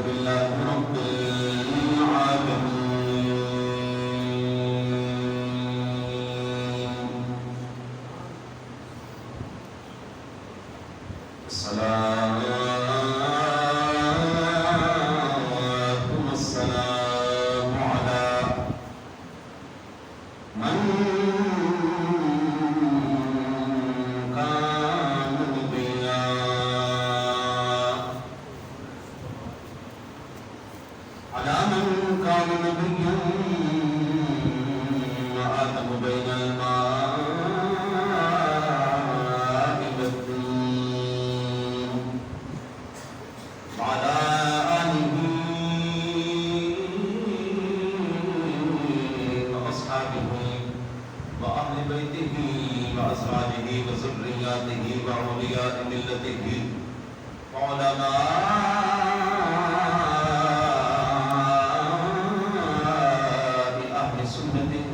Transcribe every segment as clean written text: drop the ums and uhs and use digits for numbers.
لله رب العالمين. السلام على من كان نبيا وآدم بين الماء والطين وعلى آله وأصحابه وأهل بيته وأزواجه وذرياته وأولياء ملته وعلماء أهل سنته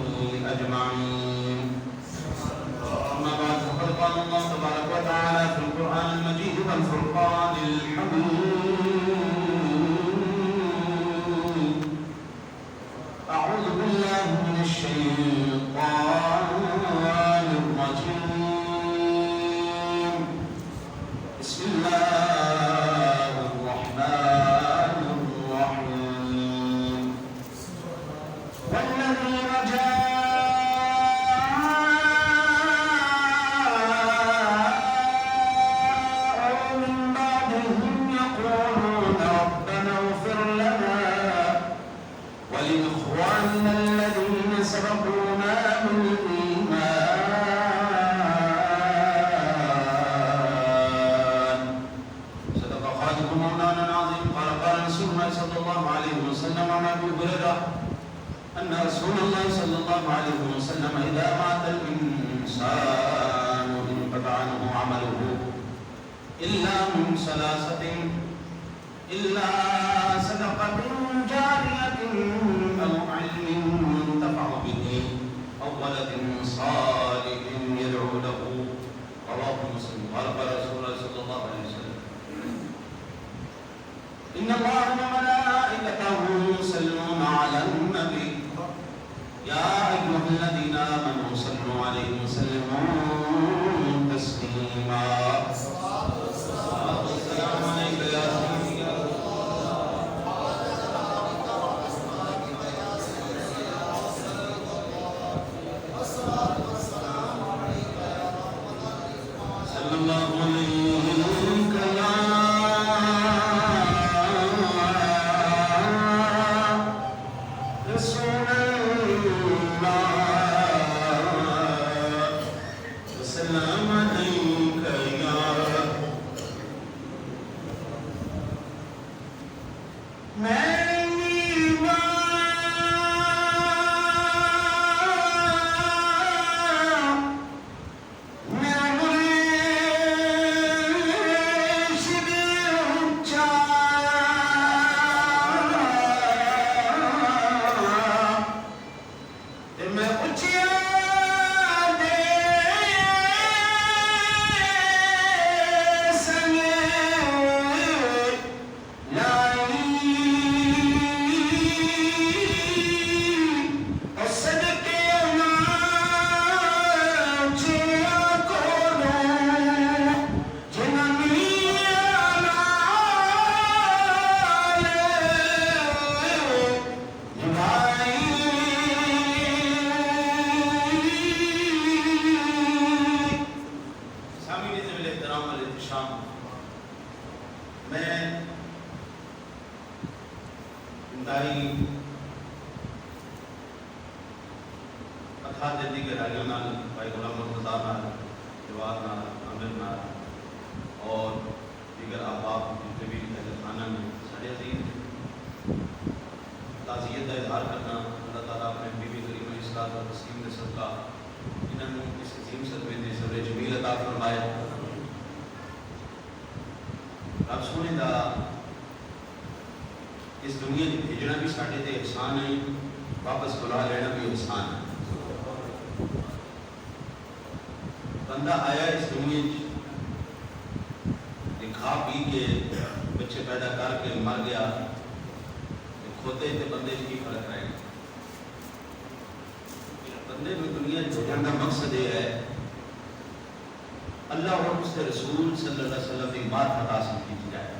أجمعين. أما بعد فقد قال الله تبارك وتعالى في القرآن المجيد والفرقان الحميد: أعوذ بالله من الشيطان الرجيم. بسم الله الرحمن الرحيم. والذين جاءوا من بعدهم يقولون ربنا اغفر لنا ولإخواننا الذين سبقونا بالإيمان. صدق خالق مولانا العظيم. قال رسول الله صلى الله عليه وسلم عن أبي هريرة أن رسول الله صلى الله عليه وسلم إذا مات الإنسان انقطع عنه عمله إلا من ثلاثة: إلا صدقة جارية أو علم ينتفع به أو ولد صالح يدعو له. رواه مسلم. قال رسول الله صلى الله عليه وسلم: إن الله وملائكته يصلون على النبي يا أيها الذين آمنوا صلوا عليه وسلموا تسليما. السلام عليك يا سيدي يا صلى الله عليك يا رسول الله وسلام عليك يا اور دیگر احباب جتنے بھی خانہ میں سارے عزیز تعزیت کا اظہار کرنا اللہ تعالیٰ اپنے بیوی کریمہ اصلاح و تسلیم کے صدقہ انہوں نے اس عظیم صدقے سے صبر جمیل عطا فرمائے. رب سونے دا اس دنیا میں بھیجنا بھی ساڈے تے احسان ہے، واپس بلا لینا بھی احسان ہے. بندہ آیا اس دنیا کھا پی کے بچے پیدا کر کے مر گیا، ہوتے تے بندے کی فرق رہے گا. بندے میں دنیا چھوڑنے کا مقصد یہ ہے اللہ اور اس کے رسول صلی اللہ علیہ وسلم کی معرفت حاصل کی جائے.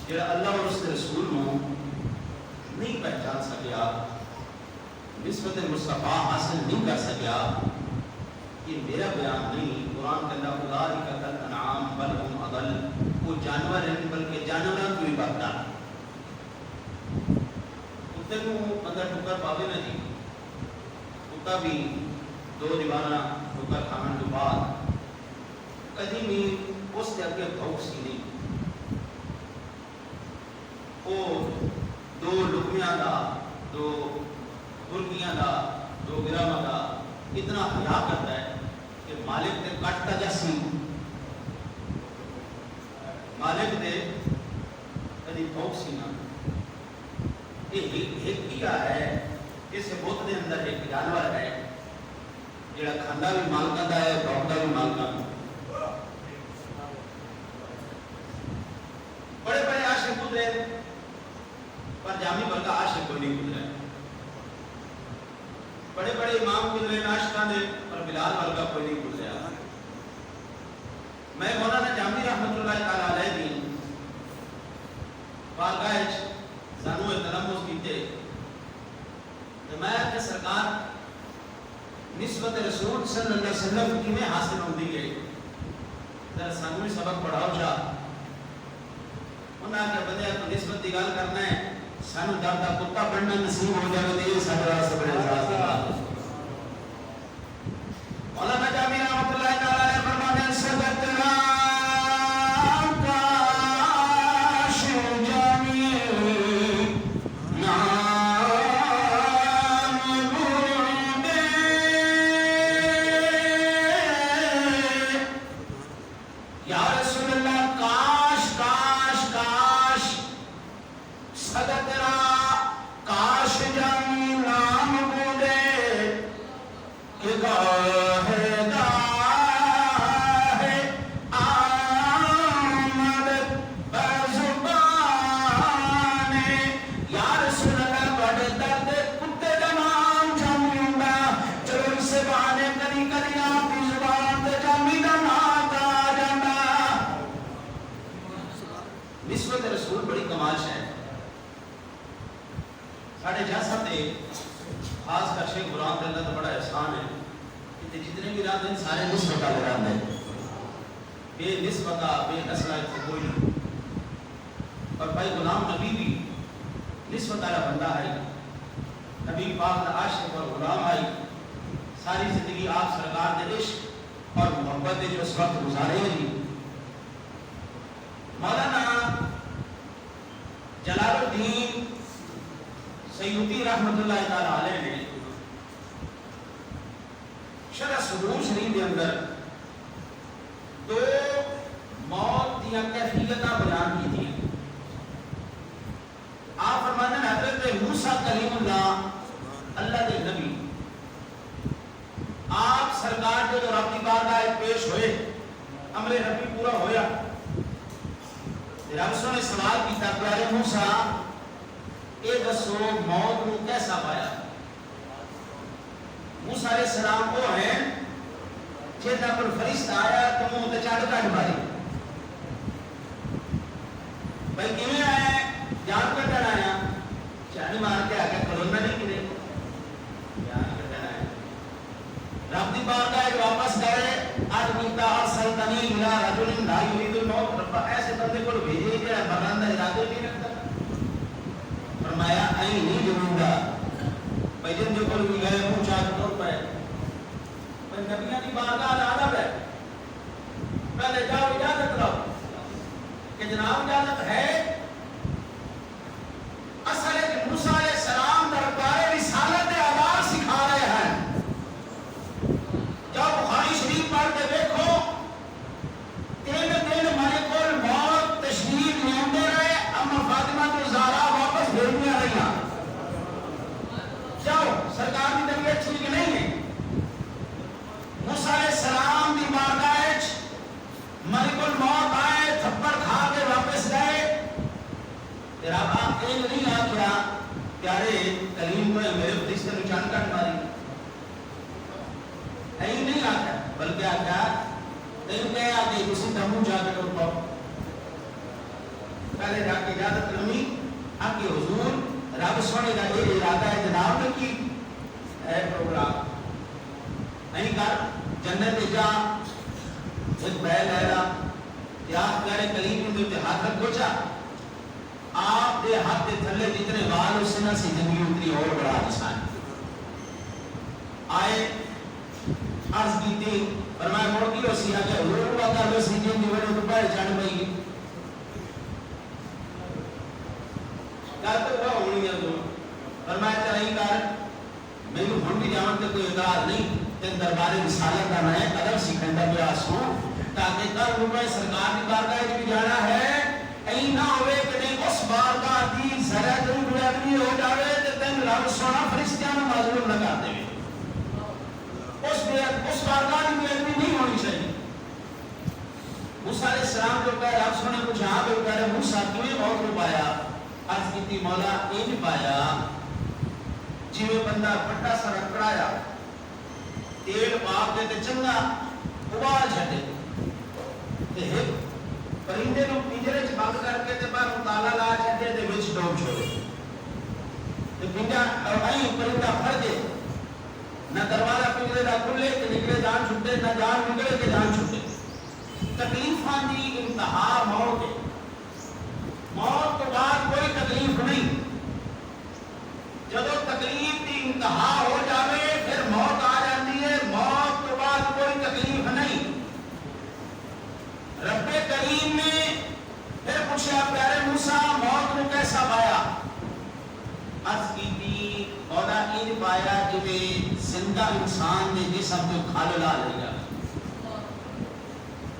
جڑا اللہ اور اس کے رسول کو نہیں پہچان سکیا، نسبت مصطفیٰ حاصل نہیں کر سکیا، یہ میرا بیان نہیں. قرآن کے اللہ اولئک کالانعام بل هم اضل، وہ جانور ہیں بلکہ جانوروں کو بھی بدتر. کتے کو بندہ ٹکر پاوے نہ جی، کتا بھی 2 دیوانہ ٹکر کھانے کے بعد کدی بھی اس کے اگے بھوک سی نہیں. وہ 2 لقمیاں دا، 2 برگیاں دا، 2 گرامہ دا اتنا حیا کرتا ہے کہ مالک نے کٹتا جیسی مالک نے کدی بھوک سی نہ. ایک کیا ہے اس بت کے اندر ایک جانور ہے جڑا کھانا بھی مالکاں دا ہے، بھوکتا بھی مالکاں دا. بڑے بڑے عاشق گزرے پر جامی ورگا عاشق کوئی نہیں گزرا. بڑے بڑے امام گزرے عاشقاں دے پر بلال ورگا کوئی نہیں گزرا. میں مولانا جامی رحمت اللہ تعالی علیہ دی بارگاہ وچ سانو تلمس کیتے کہ میں کہ سرکار نسبت رسول صلی اللہ علیہ وسلم کی میں حاصل ہوندی ہے، ذرا سانو بھی سبق پڑھاؤ جا. انہاں کے بندے کو نسبت دی گل کرنا ہے، سانو درد دا کتا بننا نصیب ہو جائے تے سارا صبر احساس ہے. مولانا جامی رحمۃ اللہ تعالی علیہ فرماتے ہیں صدقنا خاص کر شیخ غلام اللہ کا بڑا احسان ہے کہ جتنے بھی رات ہیں سارے نسبتہ لگاتے ہیں، بے نسبتہ بے نسلہ کوئی نہیں. اور بھائی غلام نبی بھی نسبت والا بندہ ہے، نبی پاک کا عاشق اور غلام ہے. ساری زندگی آپ سرکار کے عشق اور محبت جو اس وقت گزارے ہیں. مولانا جلال الدین سیوطی رحمت اللہ تعالی علیہ نے شرح صدور شریف کے اندر 2 موت دیا کیفیتاں بیان کی تھی. آپ فرماتے ہیں حضرت موسیٰ کلیم اللہ کے نبی آپ سرکار جو رب کی بارگاہ پیش ہوئے، امر ربی پورا ہویا. رب نے سوال کیا پیارے موسیٰ اے دسو موت کو کیسا پایا؟ موسیٰ علیہ السلام وہ ہیں جیتا پر فرشتہ آیا تو منہ تے چاڑ کٹ ماری. بھائی کیویں آیا جان کٹن آیا؟ چاڑ مار کے آگے کرونا نہیں کرے جان کٹن آیا. رب دی بارگاہ واپس گئے ارمیتا ارسلتنی الی رجل لا یرید الموت. رب ایسے بندے کو بھیجے کہ مرنے کا ارادہ نہیں رکھتا. فرمایا ائی نہیں جنوں گا بھائی جن جو کوئی گئے پوچھا تو پہ میں نبیوں کی بارگاہ ادب ہے، پہلے جاؤ اجازت لو کہ جناب اجازت ہے. اصل ہے کہ موسیٰ علیہ السلام دربار رسالت آداب سکھا رہے ہیں. جب بخاری شریف پڑھ کے دیکھو 3 دن ملک الموت تشریف لے رہے، اما فاطمہ تو زہرا واپس بھیجنے رہی. جاؤ سرکار کی طبیعت ٹھیک نہیں ہے. موسیٰ علیہ السلام کی بارگاہ ملک الموت آئے، تھپڑ کھا کے واپس گئے. پیارے کلیم کو میرے فرشتے نے چاند کاٹ ماری ایسے نہیں آتا بلکہ آتا تین کہے آتے کسی تمو جا کے ٹوٹ پاؤ پہلے جا کے اجازت کرنی آپ کے حضور رب سونے کا یہ ارادہ ہے جناب نے کی ہے پروگرام نہیں کر جنت جا ایک بیل ہے یا پیارے کلیم نے ہاتھ رکھ پوچھا آپ دے ہاتھ دے تھلے جتنے وال اس نے سی زندگی اتنی اور بڑا نشان آئے عرض کی تھی فرمایا موڑ کی اسی آگے حضور کا کر لو سی جن دیوڑے تو پڑھ چاند بھائی کہتے ہوا ہونی ہے تو فرمایا چلائی کار میں نے ہون بھی جامان تے کوئی اعتراض نہیں تین دربار رسالت کا نئے قدم سیکھنے کا بیاس ہوں تاکہ کل روپے سرکار کی بارگاہ بھی جانا ہے این نہ ہوئے کہ نہیں اس بارگاہ دی زرہ دن بلادمی ہو جاوے تے تین رب سونا فرشتیاں معذور نہ کر دے اس بارگاہ کی بلادمی نہیں ہونی چاہیے موسیٰ علیہ السلام جو کہا رب سونا کچھ یہاں پہ کہا رہے موسیٰ کیویں موت کو پایا عرض کی تھی مولا این پایا جیوے بندہ پٹا سا رکڑایا تیل پاپ دے تے چنگا ابال چھٹے تے ہک پرندے نو پنجرے چ بند کر کے تے باہر تالا لا چھٹے تے وچ ڈوب چھوڑے تے پنجا ائی پرندہ پھڑ دے نہ دروازہ پنجرے دا کھلے تے نکلے جان چھٹے نہ جان نکلے تے جان چھٹے تکلیفاں دی انتہا موت ہے موت کے بعد کوئی تکلیف نہیں جدو تکلیف کی انتہا ہو جاوے پھر موت آ جاتی ہے موت کے بعد کوئی تکلیف نہیں رب کریم نے پھر پوچھا پیارے موسیٰ موت کو کیسا پایا عرض کی تھی مولا این پایا جویں زندہ انسان نے جسم کو کھالو لا لیا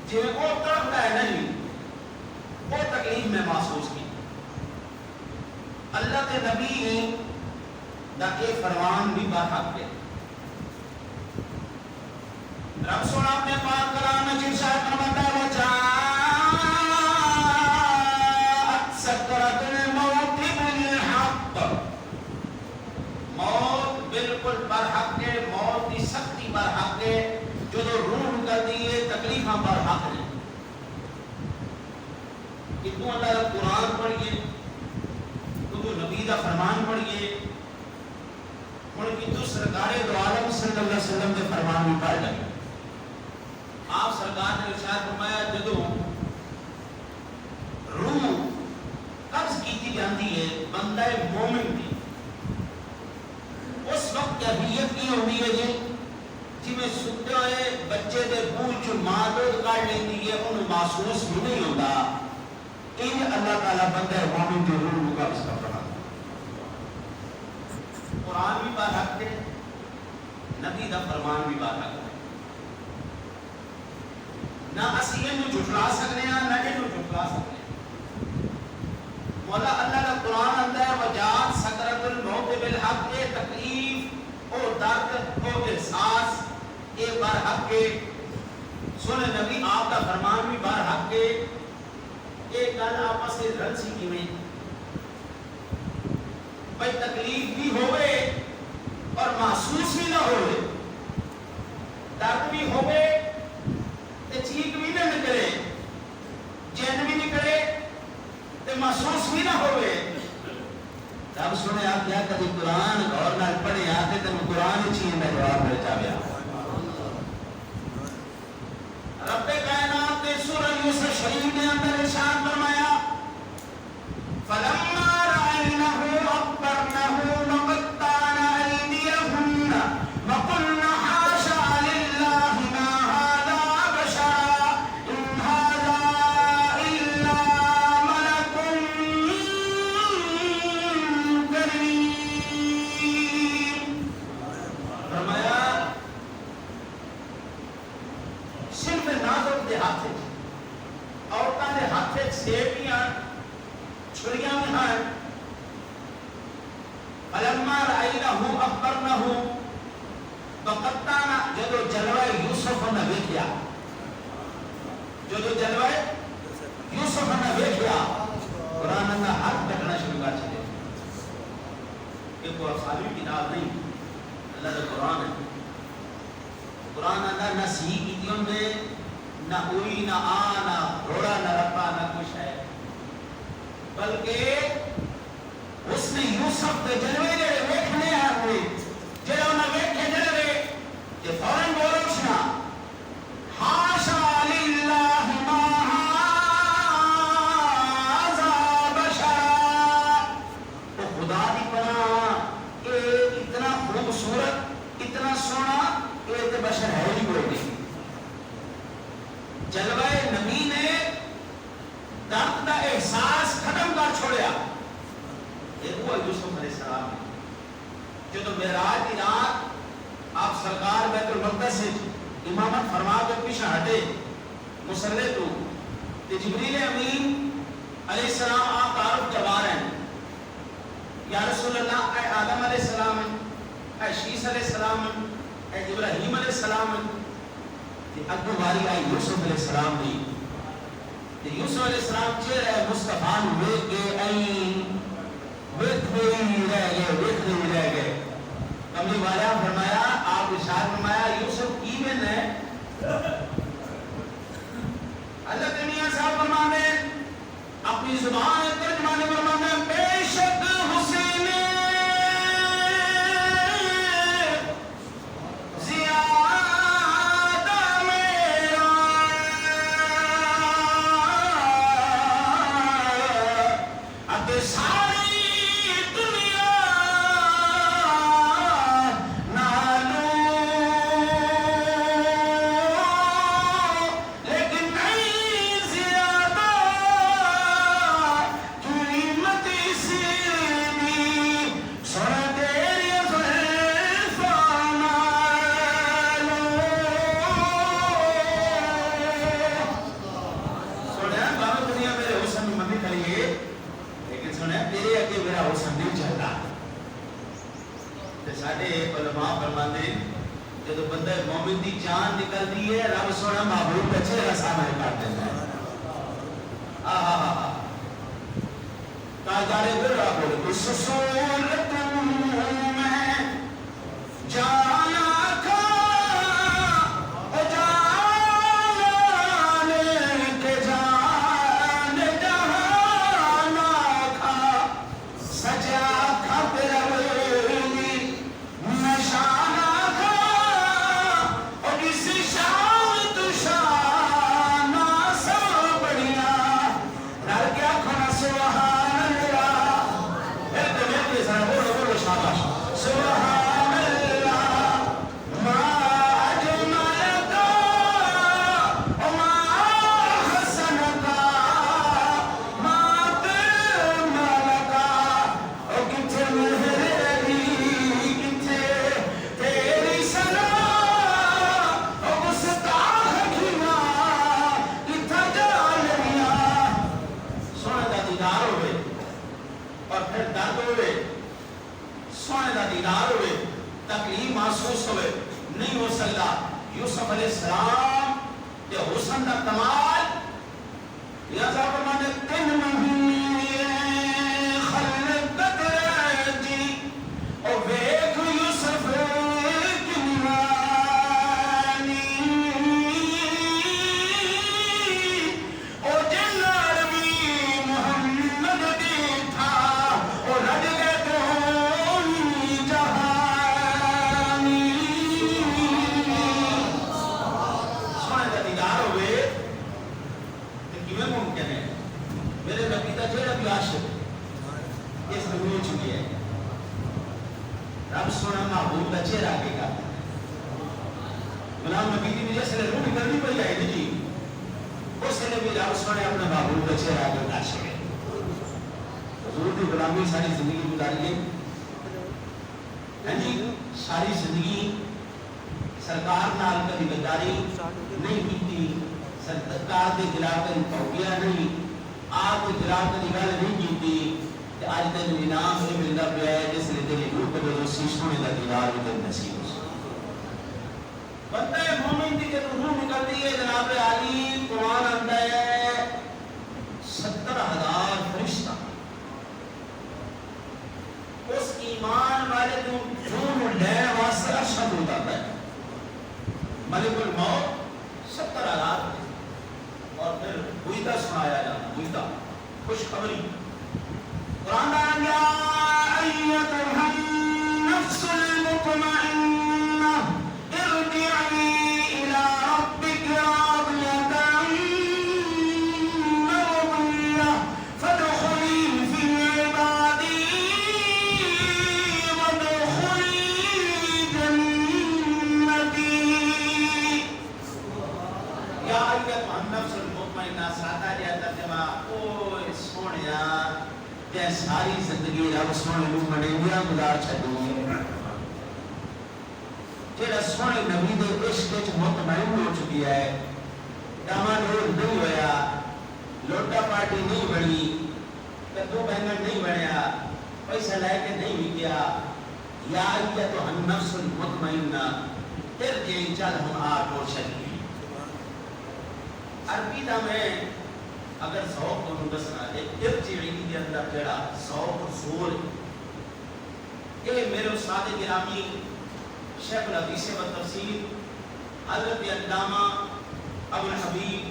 جویں وہ تڑپتا ہے نہیں وہ تکلیف میں محسوس کی اللہ کے نبی دا کے فرمان بھی برحق ہے رب سونا اپنے پاک کلام میں جن شاید فرماتا ہے وَجَاءَتْ سَكْرَةُ الْمَوْتِ بِالْحَقِّ موت بالکل برحق ہے موت کی سختی برحق ہے جو روح کر دیئے تکلیفاں برحق ہے اتنو اللہ کا قرآن پڑھئے تو نبی دا فرمان پڑھئے ان کی تو سرکار دو عالم صلی اللہ علیہ وسلم کے فرمان بھی پڑھ لگے آپ سرکار نے ارشاد فرمایا جدو روح قبض کی جاتی ہے بندہ مومن کی اس وقت کیفیت کی ہوتی ہے جی میں ستے ہوئے بچے دے بول چو ماں دودھ کاٹ لیتی ہے انہوں محسوس بھی نہیں ہوتا ان اللہ تعالیٰ بندہ مومن کے روح کا اس کا فرمان قرآن بھی برحق ہے نبی دا فرمان بھی برحق ہے نہ اسی انہوں جھٹلا سکنے ہیں نہ انہوں جھٹلا سکنے ہیں مولا اللہ کا قرآن اندر ہے وجات سکرت الموت بالحق اے تکلیف او درد او احساس اے برحق ہے سنے نبی آپ کا فرمان بھی برحق ہے ایک گل آپس سے رل سی کی میں بھئی تکلیف بھی ہوئے اور محسوس بھی نہ ہوئے درد بھی ہوئے تے چیک بھی نہ نکلے چین بھی نکلے تے محسوس بھی نہ ہوئے رب سنے آپ کیا کبھی قرآن اور نہ پڑھے آتے تے قرآن چیز میں جواب مل جاویا رب کائنات نے سورہ یوسف شریف نے اندر ارشاد فرمایا فلما رأينه أكبرنه وقطعن أيديهن وقلن حاشا لله ما هذا بشرا إن هذا إلا ملك كريم فرمایا صرف نازک دے ہاتھ عورتوں دے ہاتھ سیٹیاں چھڑیاں میں ہیں فلما رأينه أكبرنه وقطعن جدو جلوہ یوسف نے دیکھیا جدو جلوہ یوسف نے دیکھیا قرآن نے ہاتھ کٹنا شروع کر چھڑے یہ کوئی افسانوی کتاب نہیں، اللہ کا قرآن ہے۔ قرآن اندر نہ سی کی میں نہ اوئی نہ آ نہ گھوڑا نہ رپا نہ کچھ ہے، بلکہ اس نے یوسف کے جلوے جڑے ویکھنے آ ہوئے جڑے انہاں ویکھے جلوے کہ فوراً بولو سنا حاشا للہ ما ھذا بشرا، وہ خدا دی پناہ اے اتنا خوبصورت اتنا سونا اے تے بشر ہے ہی کوئی نہیں۔ جلوہ نبی نے درد کا احساس ختم کر چھوڑیا۔ یہ ہوا یوسف علیہ السلام جب معراج کی رات آپ سرکار بیت المقدس سے امامت فرما کے پیچھے ہٹے مصلی تو جبریل امین علیہ السلام آپ تعارف جوار ہیں، یا رسول اللہ اے آدم علیہ السلام اے شیس علیہ السلام اے ابراہیم علیہ السلام اگو باری آئی یوسف علیہ السلام دی یوسف علیہ السلام چہرے مصطفیٰ ہوئے کے این ویکھوئی رہ گئے۔ کملی والا فرمایا آپ ارشاد فرمایا یوسف کی میں نے اللہ کے میاں صاحب فرمانے اپنی زبان ترجمانے فرمانے بے شک حسین ایمان ملک الموت 70,000 اور پھر بوئدہ سنایا جانا، بوئدہ خوشخبری. قرآن یا ایتھا النفس المطمئنہ ارجعی الی ربک راضیۃ مرضیہ فادخلی فی عبادی وادخلی جنتی. یا ایتھا النفس المطمئنہ سادہ جہا ترجمہ اوئے سونیا تے ساری زندگی رب سونے نوں منیندیاں گزار چھڈی ہے. جڑا سونے نبی دے عشق وچ مطمئن ہو چکی ہے، ڈاما ڈول نہیں ہویا، لوٹا پارٹی نہیں بنی، کدو بینگن نہیں بنیا، پیسہ لے کے نہیں وکیا. یا ایتھا النفس المطمئنہ ارجعی، چل ہم آپ کو چلیے. عربی دا میں اگر ذوق کو دسنا ہے ارجعی دے اندر جڑا ذوق زور یہ میرے استاد گرامی شیخ الحدیث و تفسیر حضرت علامہ ابو الحبیب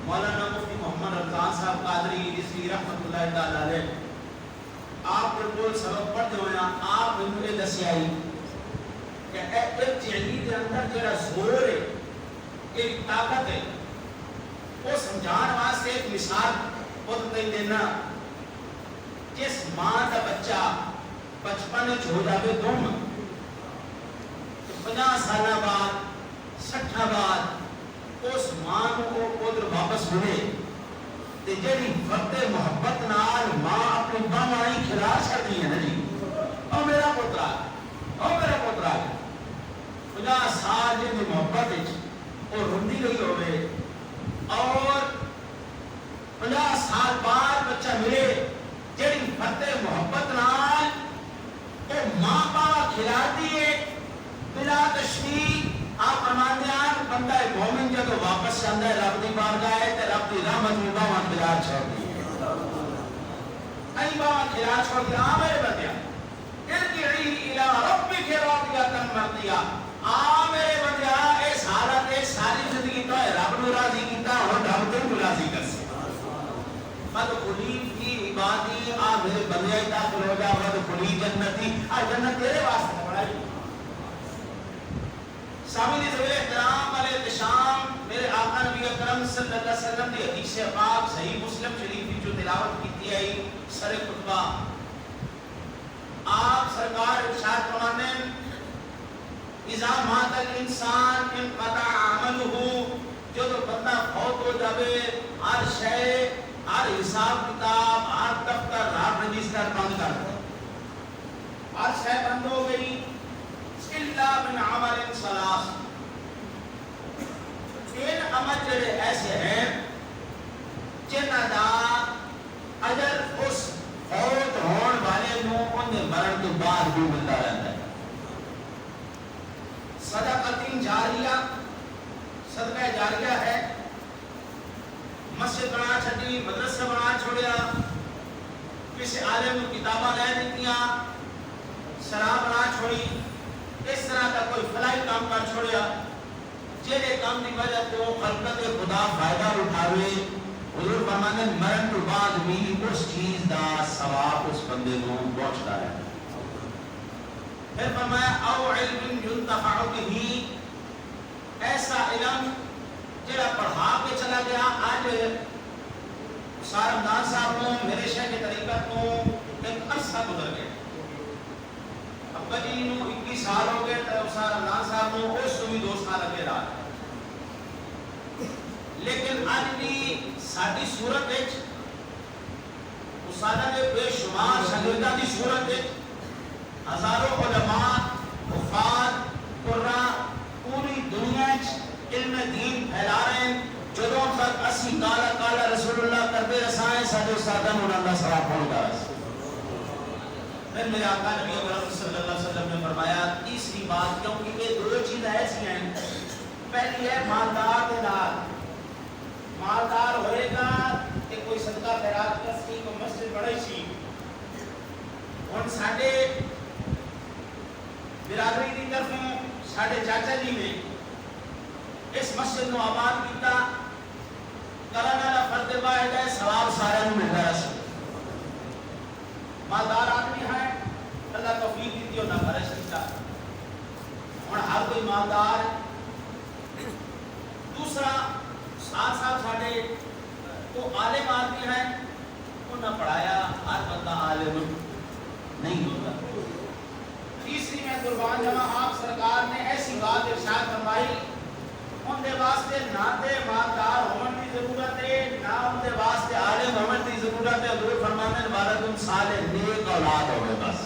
مولانا مفتی محمد رمضان صاحب قادری رضوی رحمۃ اللہ تعالی علیہ آپ بالکل سبق پڑھتے ہوئے آپ نے دسیا کہ ارجعی دے اندر جڑا زور ہے ایک طاقت ہے. وہ سمجھان واسطے ایک مثال خود نہیں دینا. جس ماں کا بچہ بچپن ہو جائے گم 50 سال بعد 60 بعد اس ماں کو ادھر واپس ملے تے جڑی وقت محبت نال ماں اپنی باہاں ہی کھلا چھڑتی ہے نا جی، او میرا پوترا، او میرا پوترا 50 سال جی محبت وہ روندی رہی ہوئے اور 50 سال بعد بچہ ملے جڑی فتح محبت نال وہ ماں باپ کھلاتی ہے بلا تشریح. آپ فرماتے ہیں بندہ مومن جب واپس آتا ہے رب دی بارگاہ ہے تے رب دی رحمت میں باواں کھلا چھوڑتی ہے، کئی باواں کھلا چھوڑتی. آ میرے بندیا ارجعی الی ربک راضیۃ مرضیہ، آ میرے بندیا اس حالت ہے ساری زندگی تو رب نو راضی کیتا اور رب تینوں راضی کر سی. فادخلی فی عبادی، آ میرے بندے داخل ہو جا وادخلی جنتی، آ جنت تیرے واسطے بنائی. سامعین ذوی احترام علیہ الشام، میرے آقا نبی اکرم صلی اللہ علیہ وسلم کی حدیث پاک صحیح مسلم شریف کی جو تلاوت کی ہے سر خطبہ، آپ سرکار ارشاد فرماتے ہیں اذا مات الانسان انقطع عمله، جو بندہ فوت ہو جاوے ہر شے ہر حساب کتاب ہر دفتر ہر رجسٹر بند کر دے، ہر شے بند ہو گئی الا من عمل ثلاث. تین عمل جڑے ایسے ہیں جنہاں دا اجر اس فوت ہون والے نو ان دے مرن تو بعد بھی ملتا رہتا ہے. صدقۃ جاریہ، صدقہ جاریہ ہے، مسجد بنا چھڈی، مدرسہ بنا چھوڑیا، کسی عالم کو کتاباں لے دتیاں، شراب بنا چھوڑی، اس طرح کا کوئی فلاحی کام کر چھوڑیا جہے کام کی وجہ سے وہ خلقت خدا فائدہ اٹھاوے. حضور فرماتے ہیں مرن تو بعد بھی اس چیز دا ثواب اس بندے کو پہنچتا ہے. پھر فرمایا او علم ينتفع به، ایسا علم جڑا پڑھا کے چلا گیا. آج سار رمضان صاحب کو میرے شیخ کی طریقت کو ایک عرصہ گزر گیا، ابا جی نو 21 سال ہو گئے تو سار رمضان صاحب کو اس کو بھی 2 سال لگے رہا. لیکن آج بھی ساری صورت وچ استاداں دے بے شمار شاگرداں دی صورت وچ ہزاروں علماء حفاظ قراء پوری دنیا وچ علم دین پھیلا رہے ہیں. جدوں تک اسی کالا کالا رسول اللہ کرتے رسائیں سارے استاداں نوں اللہ ثواب پہنچا رہا. پھر میرے آقا نبی اکرم صلی اللہ علیہ وسلم نے فرمایا تیسری بات، کیونکہ یہ 2 چیزیں ایسی ہیں، پہلی ہے مالدار کے نال، مالدار ہوئے گا کہ کوئی صدقہ خیرات کرسی، کوئی مسجد بڑھائی سی. ہن ساڈے برادری کی طرفوں ساڈے چاچا جی نے اس مسجد کو آباد کیتا کرن والا فرد واحد ہے ثواب سارے نوں ملدا ہے مالدار آدمی ہے اللہ توفیق دیتی ہو نہ خرچ کیتا ہن ہر کوئی مالدار دوسرا ساتھ ساتھ ساڈے وہ عالم آدمی ہیں انہاں پڑھایا ہر بندہ عالم نہیں ہوتا تیسری میں قربان جمع آپ سرکار نے ایسی بات ارشاد فرمائی ان دے واسطے نہ تے مالدار ہون کی ضرورت ہے نہ ان دے واسطے عالم ہون کی ضرورت ہے حضور فرماتے ہیں والد صالح نیک اولاد ہوے بس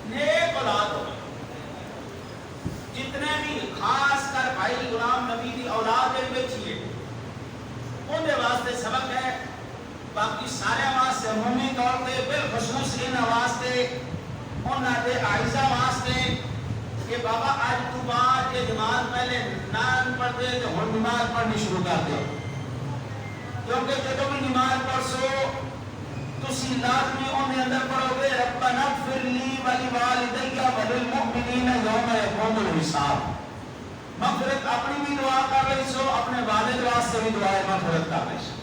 نیک اولاد ہوے جتنے بھی خاص کر بھائی غلام نبی دی اولاد دے وچ ہی ان دے واسطے سبق ہے باقی سارے واسطے عمومی طور پہ بالخصوص ان واسطے انہاں دے اعزا واسطے کہ بابا آج تو بعد یہ نماز پہلے نان پڑھتے تو ہن نماز پڑھنی شروع کر دو کیونکہ جب بھی نماز پڑھو تسی لازمی ان دے اندر پڑھو گے ربنا اغفر لی ولوالدی وللمؤمنین یوم یقوم الحساب مغفرت اپنی بھی دعا کر رہی سو اپنے والد واسطے بھی دعائے مغفرت کر رہی سو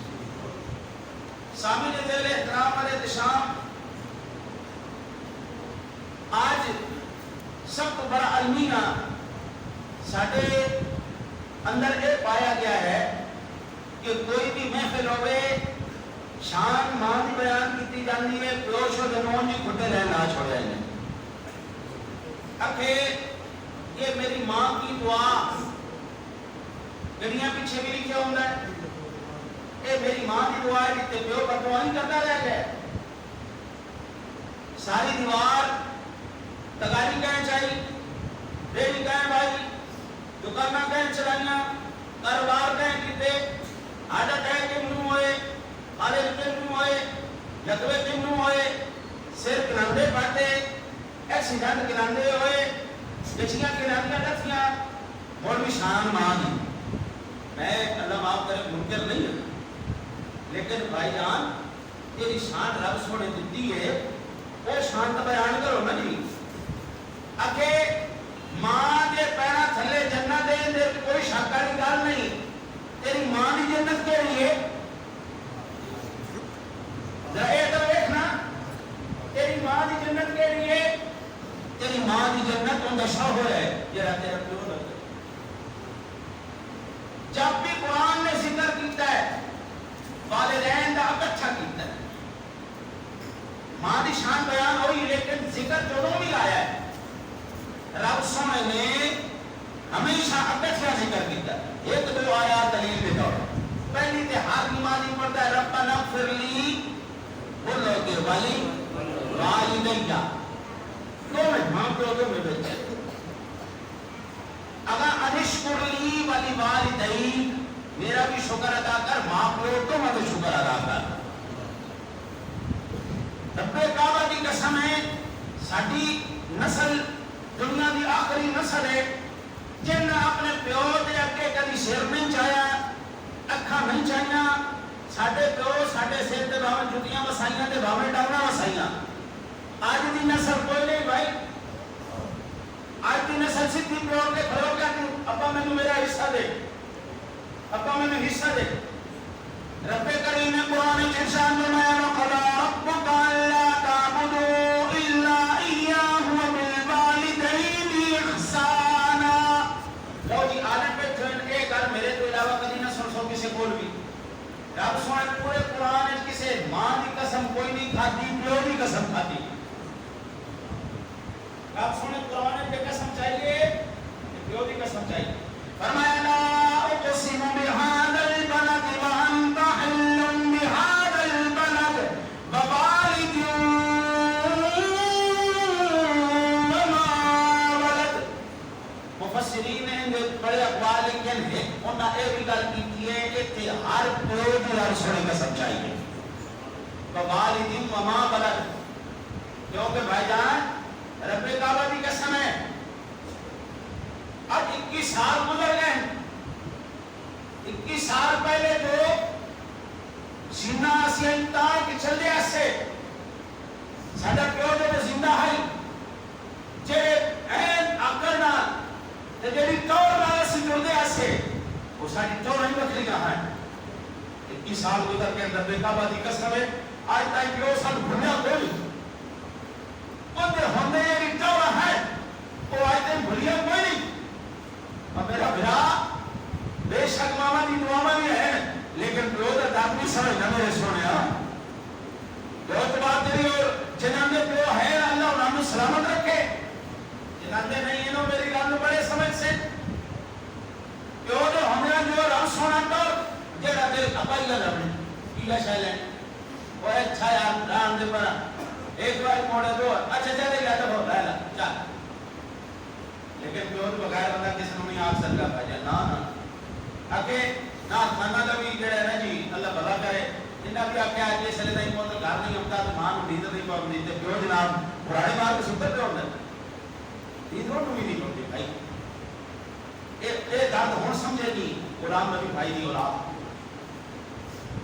سامنے ذیل احترام علیہ الشام آج سب تو بڑا المیہ ساڈے اندر یہ پایا گیا ہے کہ کوئی بھی محفل ہوئے شان ماں کی بیان کی جاتی ہے پیوش و جنون جی کھٹے رہے نہ چھوڑے ہیں کہ یہ میری ماں کی دعا گڑیاں پیچھے بھی لکھے ہوتا ہے یہ میری ماں کی دعا ہے جتنے پیو کا دعا نہیں کرتا رہ گیا ساری دیوار تگاری کہیں چاہیے ریڑی کہیں بھائی دکانہ کہیں چلائیاں کاروبار کہیں کیتے آڈا کہیں کنوں ہوئے آلے کنوں ہوئے یکوے کنوں ہوئے سر کناندے پاتے ایکسیڈنٹ کناندے ہوئے بچیاں کناندیاں ڈتیاں اور بھی شان ماں دی میں اللہ معاف کرے منکر نہیں ہوں لیکن بھائی جان تیری شان رب سونے دیتی ہے وہ شان کا بیان کرو نا جی اکے ماں دے پیرا تھلے جنت دے کوئی شک والی گل نہیں تیری ماں دی جنت کیڑی ہے ذرا اے تو دیکھنا تیری ماں دی جنت کیڑی ہے تیری ماں دی جنت ان دا شوہر ہے جڑا تیرا پیو لگتا جب بھی قرآن نے ذکر کیتا ہے والدین دا اکٹھا کیتا ہے ماں دی شان بیان ہوئی لیکن ذکر دونوں بھی آیا ہے رب سونے نے ہمیشہ اکٹھا ذکر کیتا ہے ایک دو آیات دلیل دے طور پہلی تے ہر نمازی پڑھتا ہے ربنا اغفر لی بولو کہ والی والدیہ دو میں ماں پیو دو میں بچے اگر انشکر لی والی والدی میرا بھی شکر ادا کر ماں پیو تو میں بھی شکر ادا کر رب کعبہ کی قسم ہے ساڈی نسل دنیا کی آخری نسل ہے جن اپنے پیو دے اگے کبھی سر نہیں چاہیا اکھاں نہیں چاہیاں ساڈے پیو ساڈے سر تے بھاویں جتیاں وسائیاں تے بھاویں ڈاونا وسائیاں آج دی نسل کوئی نہیں بھائی آج دی نسل سیدھی پیو کے کھلو کے ابا مینوں میرا حصہ دے ابا مینوں حصہ دے رب کریم نے قرآن میں ارشاد فرمایا وقضى ربك الا تعبدوا الا اياه وبالوالدين احسانا لو جی عالم پہ تھن ایک گھر میرے تو علاوہ کبھی نہ سن سو کسی کول بھی رب سونے پورے قرآن میں کسی ماں کی قسم کوئی نہیں کھاتی پیو کی قسم کھاتی رب سونے قرآن میں قسم چاہیے پیو کی قسم چاہیے فرمایا لا اقسم بهذا البلد وانت حل بهذا البلد ووالد وما ولد مفسرین نے بڑے اقوال لکھے ہیں انہاں نے یہ بھی گل کی ہے کہ ہر پیو کی ہر سونے قسم چاہیے ووالد وما ولد کیونکہ بھائی جان رب کعبہ کی قسم ہے آج 21 سال گزر گئے 21 سال پہلے جو زندہ آسی انتہا کی چل دے آسے سادہ پیو جو زندہ ہے جے این اکرنا تے جیڑی طور نال اسی جڑ دے آسے وہ ساری چورائی بکریاں ہیں. 21 سال گزر کے رب کعبہ دی قسم ہے آج تک پیو سن بھولیا کوئی اندر ہوندے یہ چورا ہے وہ آج تک بھولیا کوئی نہیں. اور میرا بھرا بے شک ماما دی دعا بھی ہے لیکن پیو دا داد بھی سمجھنا میرے سونے پیو تو بات تیری اور جنہاں دے پیو ہے اللہ انہوں نے سلامت رکھے جنہاں دے نہیں انہوں میری گل بڑے سمجھ سے پیو دے ہونے جو رب سونا کر جیڑا دل اپائی گا رب نے کیا شاہ لیں وہ اچھا یار رام دے پر ایک بار موڑے دو اچھا چلے گیا تو بہت رہا چل لیکن پیو دے بغیر بندہ کس نے آگ سرگا پاجا نا آکے نا کھانا دا بھی جڑا ہے نا جی اللہ بھلا کرے انہاں بھی آکے آج یہ سلے نہیں پہنچا گھر نہیں ہوتا تو مان نیند نہیں پہنچ نہیں پیو جناب پرانے مار کے سپر پہ ہوتا ہے نیند ہوتا بھی نہیں پہنچے بھائی اے درد ہون سمجھے گی غلام نبی بھائی دی اولاد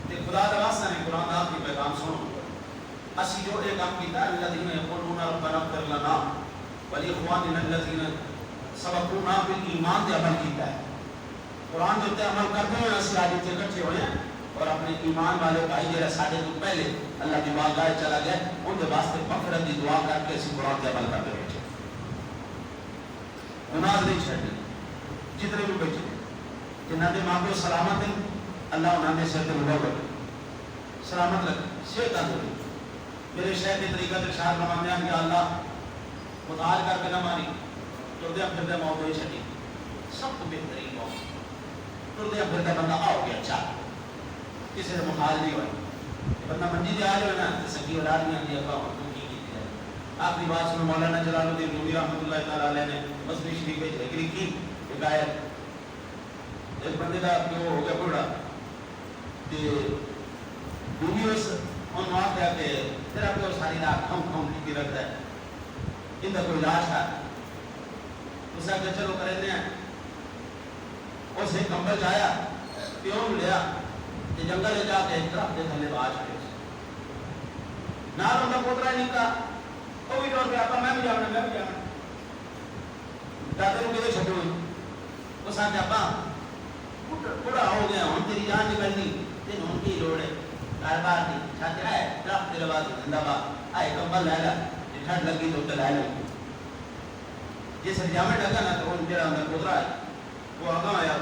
تے خدا دا واسطہ نے قرآن دا کی پیغام سنو اسی جو ایک کام کیتا الذین یقولون ربنا اغفر لنا ولاخواننا الذین سبقونا بالایمان دے عمل کیتا ہے. قرآن جو تے عمل کرتے ہیں اسی آج تے اکٹھے ہوئے ہیں اور اپنے ایمان والے بھائی جڑے ساڈے تو پہلے اللہ دی بارگاہ چلا گئے ان دے واسطے مغفرت دی دعا کر کے اسی قرآن تے عمل کرتے بیٹھے نماز نہیں چھڑنی جتنے بھی بیٹھے جنہاں دے ماں پیو سلامت ہیں اللہ انہاں دے سر تے مہر رکھے سلامت رکھے شیطان دے میرے شیخ کے طریقہ تے شاہ فرماتے ہیں کہ اللہ متعال کر کے نہ ماری ٹردے پھردے موت ہوئی چھٹی سب تو بہترین موت ٹردے پھردے بندہ آؤ گیا اچھا کسی سے مخال نہیں ہوئی بندہ منجی دے آ جائے نا سکی اولاد نہیں آتی ابا تو کی کی ہے. آخری بات سنو مولانا جلال الدین رومی رحمۃ اللہ تعالی علیہ نے مسلم شریف میں ذکر کی کہ غائب ایک بندے کا پیو ہو گیا بوڑھا تے بیوی اس ان واقعہ کہ تیرا پیو ساری رات کھم کی رکھتا ہے ان کا کوئی علاج ہے اس نے چلو کرے ہیں اس نے کمبل چایا پیو لیا جنگل لے جا کے ایک طرف دے تھلے باز کرے نال ان پوترا نہیں کا وہ بھی ڈر گیا میں بھی جانا دادے کو کدے چھڈو اس نے ابا بڑا ہو گیا ہوں تیری جان نکلنی تین ہوں کی لوڑ ہے کاروبار دی چھاتے آئے درخت دے لبا زندہ باد آئے کمبل لے لا ٹھنڈ لگی تو لے لو جس جامع لگا نا تو ان جڑا اندر پوترا ہے وہ آگاں آیا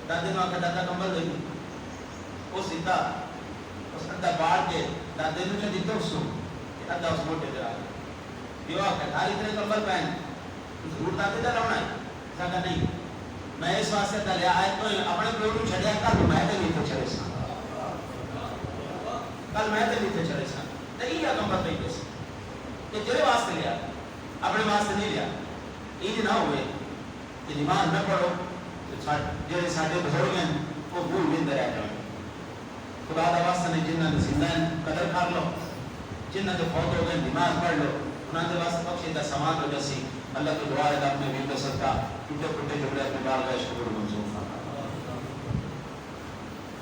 دادے نے آخر دادا کمبل دے وہ سیدھا اس ادھا باڑ کے دادے نے چا دیتا اس کو ادھا اس موٹے دے آگا یہ آخر دھاری اتنے کمبل پہن ضرور دادے دا رونا ہے اس آگا نہیں میں اس واسطے دا لیا آئے تو اپنے پیوڑوں چھڑیا کل میں دے نہیں تھے چھڑے سا کل میں دے نہیں تھے چھڑے سا نہیں یا کمبل نہیں دے سا کہ تیرے واسطے لیا اپنے واسطے نہیں لیا یہ نہ ہوئے کہ نماز نہ پڑھو جیسے ساڈے بزرگ ہیں وہ بھول ملتے رہ جائیں خدا دا واسطہ نے جنہاں نے زندہ قدر کر لو جنہاں نے فوت ہو گئے نماز پڑھ لو انہاں دے واسطے بخشے دا سامان ہو جیسی اللہ کو دعا ہے اپنے ویڈیو صدقہ ٹوٹے پھوٹے جملے اپنے بارگاہ شکر منظور